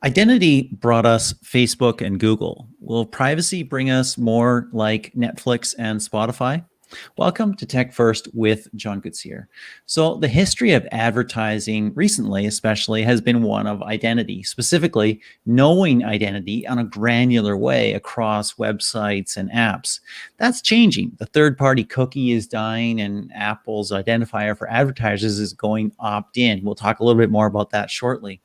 Identity brought us Facebook and Google. Will privacy bring us more like Netflix and Spotify? Welcome to Tech First with John Koetsier. So, the history of advertising recently, especially, has been one of identity, specifically knowing identity on a granular way across websites and apps. That's changing. The third party cookie is dying, and Apple's identifier for advertisers is going opt in. We'll talk a little bit more about that shortly.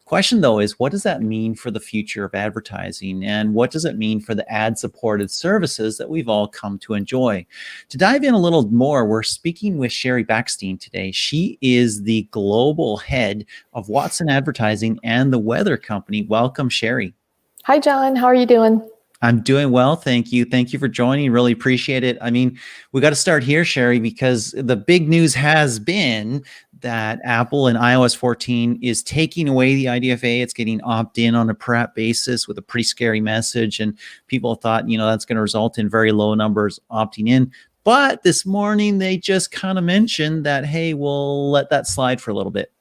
Question though is, what does that mean for the future of advertising, and what does it mean for the ad-supported services that we've all come to enjoy? To dive in a little more, we're speaking with Sheri Bachstein today. She is the global head of Watson Advertising and the Weather Company. Welcome, Sheri. Hi, John. How are you doing? I'm doing well, thank you. Thank you for joining. Really appreciate it. I mean, we got to start here, Sheri, because the big news has been that Apple in iOS 14 is taking away the IDFA. It's getting opt-in on a per app basis with a pretty scary message. And people thought, that's going to result in very low numbers opting in. But this morning, they just kind of mentioned that, hey, we'll let that slide for a little bit.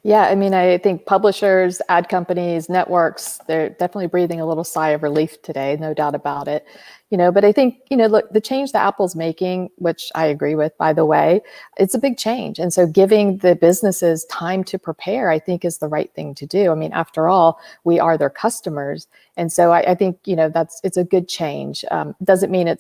Yeah, I think publishers, ad companies, networks, they're definitely breathing a little sigh of relief today, no doubt about it. But I think, look, the change that Apple's making, which I agree with, by the way, it's a big change. And so giving the businesses time to prepare, I think, is the right thing to do. After all, we are their customers. And so I think, it's a good change. Doesn't mean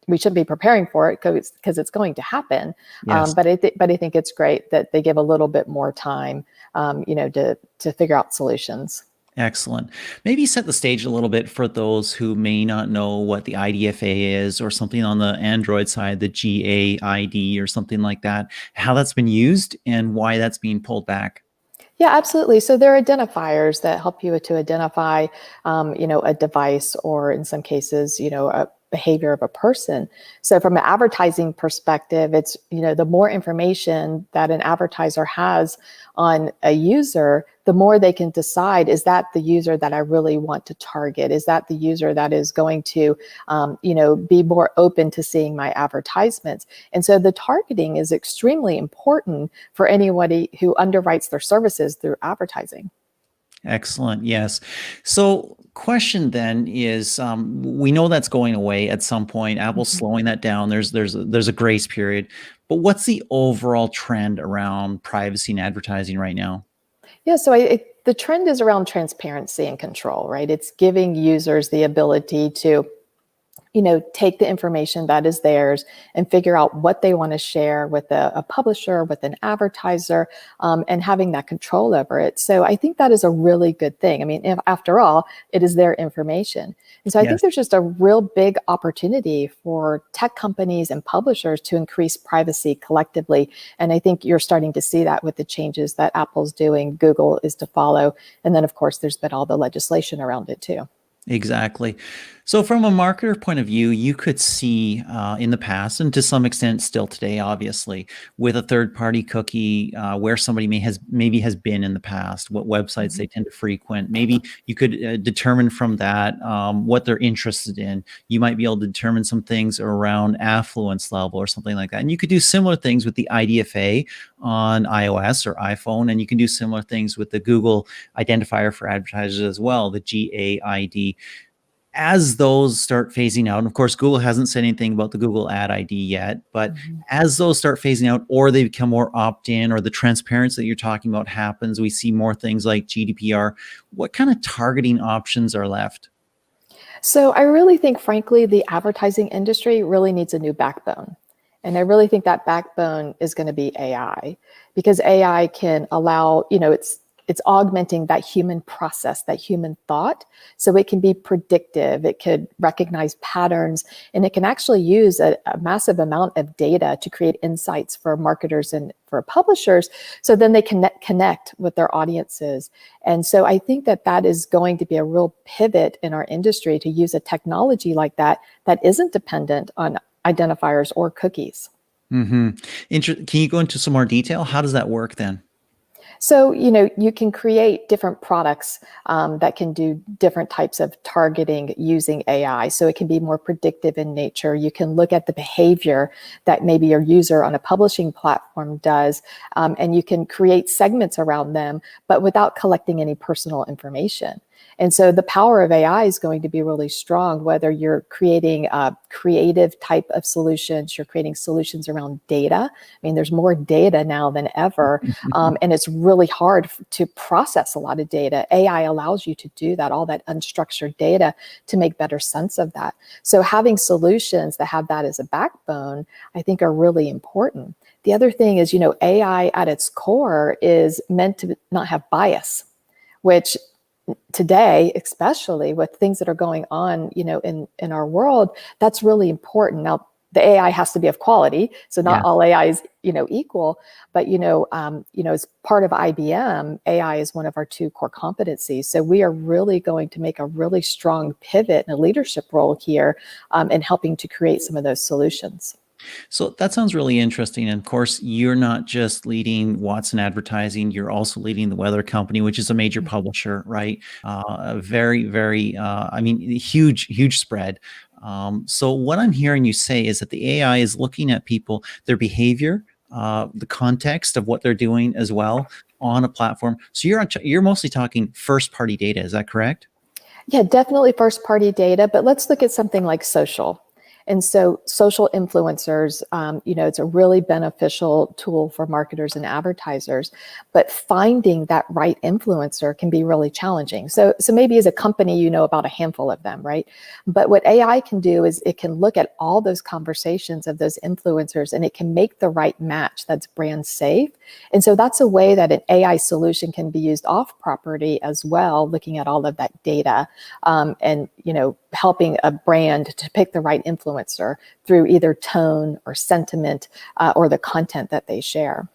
we should be preparing for it because it's going to happen. Yes. But I think it's great that they give a little bit more time, to figure out solutions. Excellent. Maybe set the stage a little bit for those who may not know what the IDFA is, or something on the Android side, the GAID or something like that, how that's been used and why that's being pulled back. Yeah, absolutely. So there are identifiers that help you to identify, a device, or in some cases, a behavior of a person. So from an advertising perspective, it's, the more information that an advertiser has on a user, the more they can decide, is that the user that I really want to target? Is that the user that is going to, be more open to seeing my advertisements? And so the targeting is extremely important for anybody who underwrites their services through advertising. Excellent. Yes. So question then is, we know that's going away at some point. Apple's slowing that down. There's a grace period. But what's the overall trend around privacy and advertising right now? Yeah, so the trend is around transparency and control, right? It's giving users the ability to take the information that is theirs and figure out what they want to share with a publisher, with an advertiser, and having that control over it. So I think that is a really good thing. If, after all, it is their information. And so I think there's just a real big opportunity for tech companies and publishers to increase privacy collectively. And I think you're starting to see that with the changes that Apple's doing. Google is to follow. And then, of course, there's been all the legislation around it, too. Exactly. So from a marketer point of view, you could see in the past, and to some extent still today, obviously, with a third-party cookie, where somebody maybe has been in the past, what websites they tend to frequent. Maybe you could determine from that what they're interested in. You might be able to determine some things around affluence level or something like that. And you could do similar things with the IDFA on iOS or iPhone, and you can do similar things with the Google identifier for advertisers as well, the GAID. As those start phasing out, and of course, Google hasn't said anything about the Google Ad ID yet, but as those start phasing out, or they become more opt-in, or the transparency that you're talking about happens, we see more things like GDPR. What kind of targeting options are left? So I really think, frankly, the advertising industry really needs a new backbone. And I really think that backbone is going to be AI, because AI can allow, it's augmenting that human process, that human thought. So it can be predictive, it could recognize patterns, and it can actually use a massive amount of data to create insights for marketers and for publishers. So then they can connect with their audiences. And so I think that is going to be a real pivot in our industry, to use a technology like that isn't dependent on identifiers or cookies. Can you go into some more detail? How does that work then? So, you can create different products that can do different types of targeting using AI. So it can be more predictive in nature. You can look at the behavior that maybe your user on a publishing platform does, and you can create segments around them, but without collecting any personal information. And so the power of AI is going to be really strong, whether you're creating creative type of solutions, you're creating solutions around data. I mean, there's more data now than ever, and it's really hard to process a lot of data. AI allows you to do that, all that unstructured data, to make better sense of that. So having solutions that have that as a backbone, I think are really important. The other thing is, AI at its core is meant to not have bias, which today, especially with things that are going on, in our world, that's really important. Now, the AI has to be of quality, so not all AI is, equal. But as part of IBM, AI is one of our 2 core competencies. So we are really going to make a really strong pivot and a leadership role here in helping to create some of those solutions. So that sounds really interesting. And of course, you're not just leading Watson Advertising, you're also leading the Weather Company, which is a major publisher, right? A very, very, huge, huge spread. So what I'm hearing you say is that the AI is looking at people, their behavior, the context of what they're doing as well on a platform. So you're mostly talking first party data. Is that correct? Yeah, definitely first party data, but let's look at something like social. And so social influencers, it's a really beneficial tool for marketers and advertisers, but finding that right influencer can be really challenging. So maybe as a company, you know about a handful of them, right? But what AI can do is it can look at all those conversations of those influencers, and it can make the right match that's brand safe. And so that's a way that an AI solution can be used off property as well, looking at all of that data, and helping a brand to pick the right influencer through either tone or sentiment or the content that they share.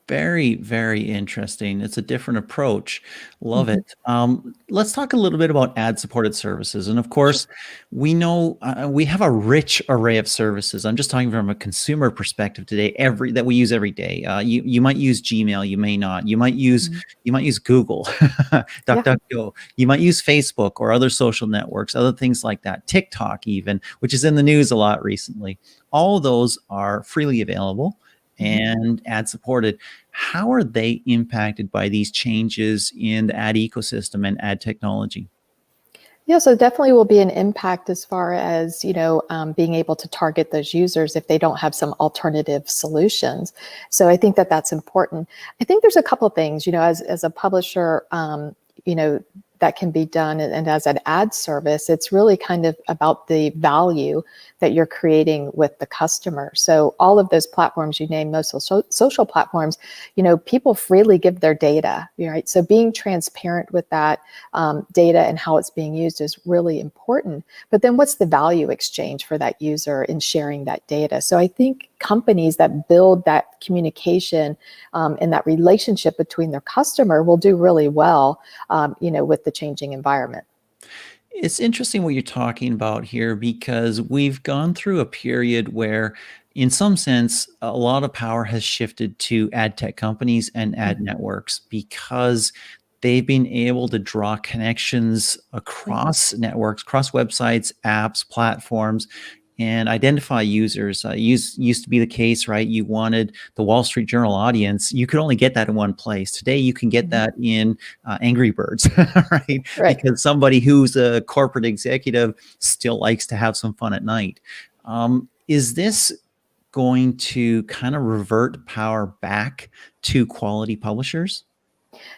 Very, very interesting. It's a different approach. Love Mhm. it. Let's talk a little bit about ad-supported services. And of Sure. course, we know we have a rich array of services. I'm just talking from a consumer perspective today. That we use every day. You might use Gmail, you may not. Mhm. You might use Google, Yeah. DuckDuckGo. You might use Facebook or other social networks, other things like that. TikTok, even, which is in the news a lot recently. All of those are freely available Mhm. and ad supported. How are they impacted by these changes in the ad ecosystem and ad technology? Yeah, so definitely will be an impact as far as being able to target those users if they don't have some alternative solutions. So I think that that's important. I think there's a couple things, as a publisher, you know, that can be done, and as an ad service, it's really kind of about the value that you're creating with the customer. So all of those platforms you name, most social platforms, people freely give their data, right? So being transparent with that data and how it's being used is really important. But then what's the value exchange for that user in sharing that data? So I think companies that build that communication and that relationship between their customer will do really well, with the changing environment. It's interesting what you're talking about here because we've gone through a period where, in some sense, a lot of power has shifted to ad tech companies and ad Mhm. networks because they've been able to draw connections Yeah. across networks, across websites, apps, platforms, and identify users. Used to be the case, right? You wanted the Wall Street Journal audience. You could only get that in one place. Today, you can get Mhm. that in Angry Birds, right? Right. Because somebody who's a corporate executive still likes to have some fun at night. Is this going to kind of revert power back to quality publishers?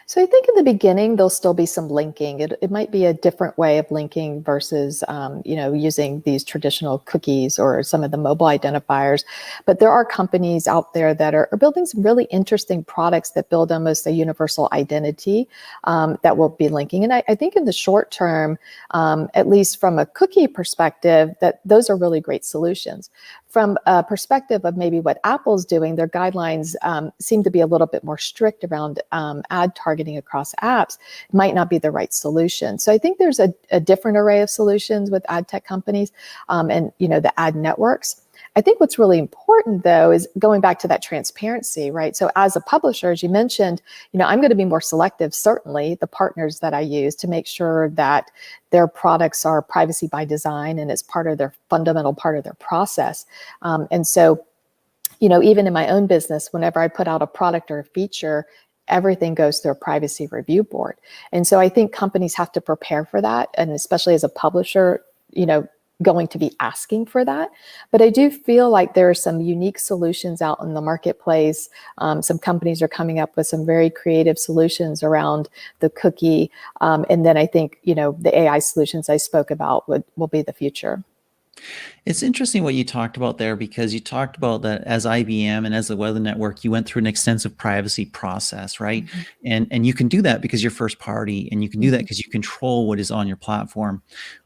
So I think in the beginning, there'll still be some linking. It might be a different way of linking versus, using these traditional cookies or some of the mobile identifiers. But there are companies out there that are building some really interesting products that build almost a universal identity that will be linking. And I think in the short term, at least from a cookie perspective, that those are really great solutions. From a perspective of maybe what Apple's doing, their guidelines seem to be a little bit more strict around ad targeting across apps. It might not be the right solution. So I think there's a different array of solutions with ad tech companies and the ad networks. I think what's really important, though, is going back to that transparency, right? So as a publisher, as you mentioned, I'm going to be more selective, certainly, the partners that I use to make sure that their products are privacy by design and it's part of their fundamental part of their process. And so, even in my own business, whenever I put out a product or a feature, everything goes through a privacy review board. And so I think companies have to prepare for that. And especially as a publisher, going to be asking for that. But I do feel like there are some unique solutions out in the marketplace. Some companies are coming up with some very creative solutions around the cookie. And then I think, the AI solutions I spoke about will be the future. It's interesting what you talked about there, because you talked about that as IBM and as the Weather Network, you went through an extensive privacy process, right? And you can do that because you're first party, and you can do that because you control what is on your platform.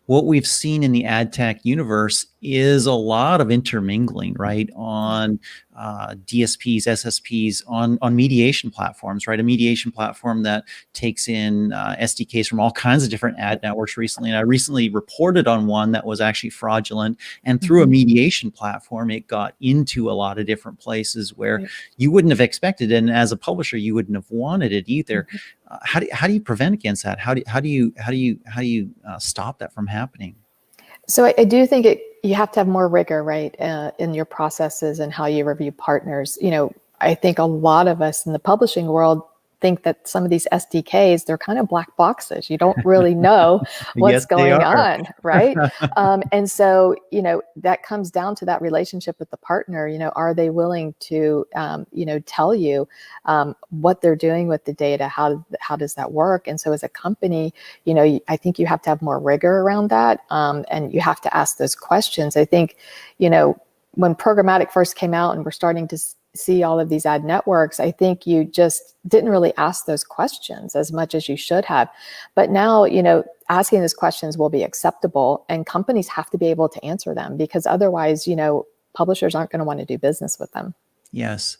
What we've seen in the ad tech universe is a lot of intermingling, right? On DSPs, SSPs, on mediation platforms, right? A mediation platform that takes in SDKs from all kinds of different ad networks recently. And I recently reported on one that was actually fraudulent. And through a mediation platform, it got into a lot of different places where you wouldn't have expected it. And as a publisher, you wouldn't have wanted it either. How do you prevent against that? How do you stop that from happening? So I do think you have to have more rigor, right, in your processes and how you review partners. I think a lot of us in the publishing world think that some of these SDKs, they're kind of black boxes. You don't really know what's Yes, going on, right? And so, that comes down to that relationship with the partner. Are they willing to, tell you what they're doing with the data? How does that work? And so as a company, I think you have to have more rigor around that. And you have to ask those questions. I think, when programmatic first came out and we're starting to see all of these ad networks, I think you just didn't really ask those questions as much as you should have. But now, asking those questions will be acceptable, and companies have to be able to answer them, because otherwise, publishers aren't going to want to do business with them. Yes.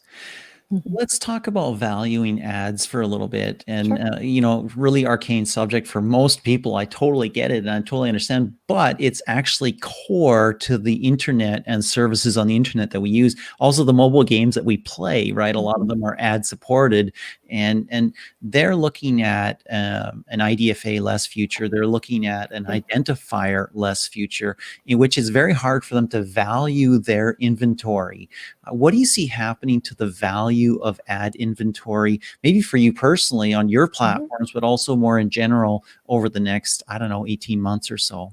Let's talk about valuing ads for a little bit. And, Sure. really arcane subject for most people. I totally get it and I totally understand, but it's actually core to the internet and services on the internet that we use. Also, the mobile games that we play, right? A lot of them are ad supported, and they're looking at an IDFA less future. They're looking at an identifier less future, in which is very hard for them to value their inventory. What do you see happening to the value of ad inventory, maybe for you personally on your platforms, but also more in general over the next, 18 months or so?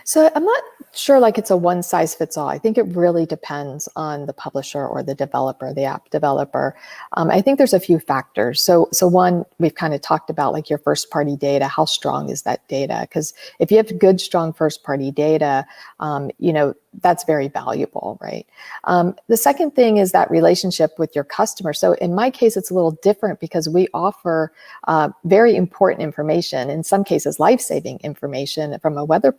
So I'm not sure like it's a one size fits all. I think it really depends on the publisher or the developer, the app developer. I think there's a few factors. So one, we've kind of talked about like your first party data. How strong is that data? Because if you have good, strong first party data, that's very valuable, right? The second thing is that relationship with your customer. So in my case, it's a little different because we offer very important information, in some cases, life-saving information from a weather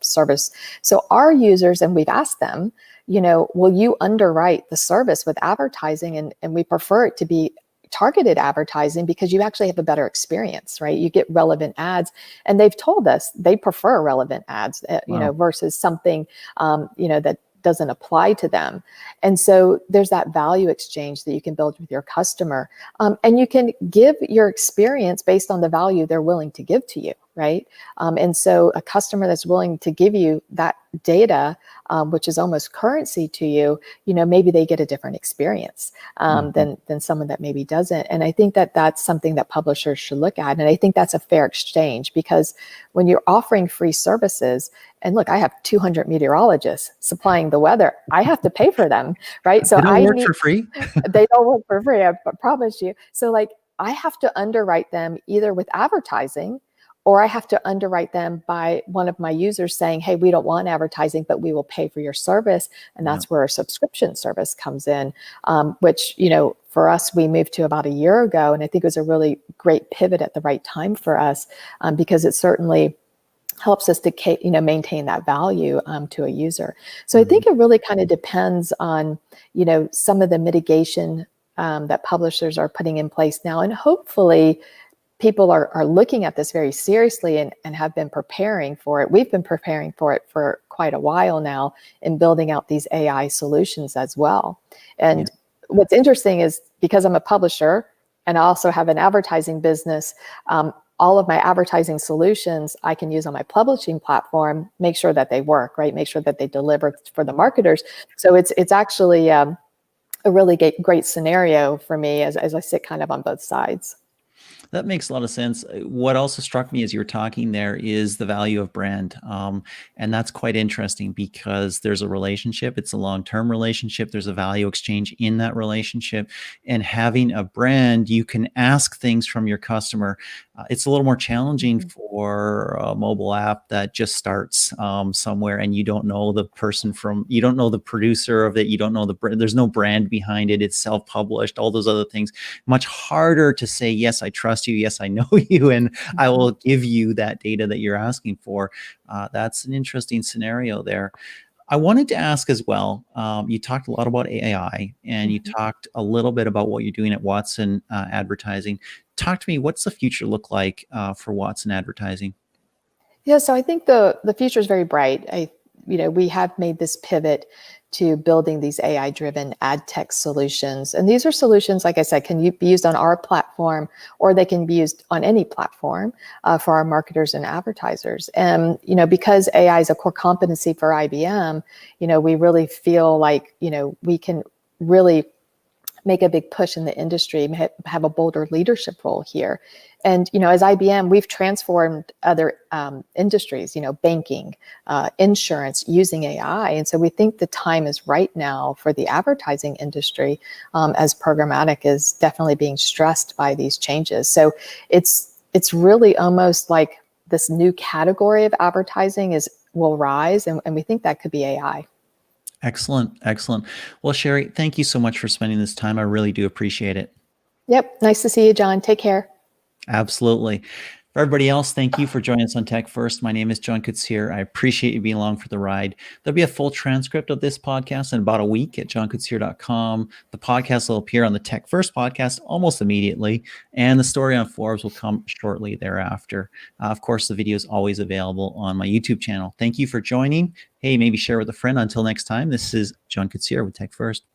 service. So our users, and we've asked them, will you underwrite the service with advertising? And we prefer it to be targeted advertising because you actually have a better experience, right? You get relevant ads, and they've told us they prefer relevant ads, versus something, that doesn't apply to them. And so there's that value exchange that you can build with your customer. And you can give your experience based on the value they're willing to give to you, right? And so a customer that's willing to give you that data, which is almost currency to you, maybe they get a different experience than someone that maybe doesn't. And I think that that's something that publishers should look at. And I think that's a fair exchange, because when you're offering free services, and look, I have 200 meteorologists supplying the weather, I have to pay for them, right? So they don't work for free. They don't work for free, I promise you. So like, I have to underwrite them either with advertising, or I have to underwrite them by one of my users saying, hey, we don't want advertising, but we will pay for your service. And that's where a subscription service comes in, which, for us, we moved to about a year ago. And I think it was a really great pivot at the right time for us, because it certainly helps us to maintain that value to a user. So I think it really kind of depends on, some of the mitigation that publishers are putting in place now. And hopefully people are looking at this very seriously and have been preparing for it. We've been preparing for it for quite a while now in building out these AI solutions as well. And what's interesting is because I'm a publisher and I also have an advertising business, all of my advertising solutions I can use on my publishing platform, make sure that they work, right? Make sure that they deliver for the marketers. So it's actually a really great scenario for me as I sit kind of on both sides. That makes a lot of sense. What also struck me as you were talking there is the value of brand. And that's quite interesting because there's a relationship. It's a long-term relationship. There's a value exchange in that relationship. And having a brand, you can ask things from your customer. It's a little more challenging for a mobile app that just starts somewhere and you don't know the person you don't know the producer of it. You don't know there's no brand behind it. It's self-published, all those other things. Much harder to say, yes, I trust you. Yes, I know you. And I will give you that data that you're asking for. That's an interesting scenario there. I wanted to ask as well, you talked a lot about AI and you talked a little bit about what you're doing at Watson Advertising. Talk to me, what's the future look like for Watson Advertising? Yeah, so I think the future is very bright. We have made this pivot to building these AI-driven ad tech solutions. And these are solutions, like I said, can be used on our platform or they can be used on any platform for our marketers and advertisers. And, because AI is a core competency for IBM, we really feel like, we can really make a big push in the industry, have a bolder leadership role here. And, as IBM, we've transformed other industries, banking, insurance, using AI. And so we think the time is right now for the advertising industry, as programmatic is definitely being stressed by these changes. So it's really almost like this new category of advertising will rise, and we think that could be AI. Excellent. Excellent. Well, Sheri, thank you so much for spending this time. I really do appreciate it. Yep. Nice to see you, John. Take care. Absolutely. For everybody else, thank you for joining us on Tech First. My name is John Koetsier. I appreciate you being along for the ride. There'll be a full transcript of this podcast in about a week at johnkoetsier.com. The podcast will appear on the Tech First podcast almost immediately, and the story on Forbes will come shortly thereafter. Of course, the video is always available on my YouTube channel. Thank you for joining. Hey, maybe share with a friend. Until next time, this is John Koetsier with Tech First.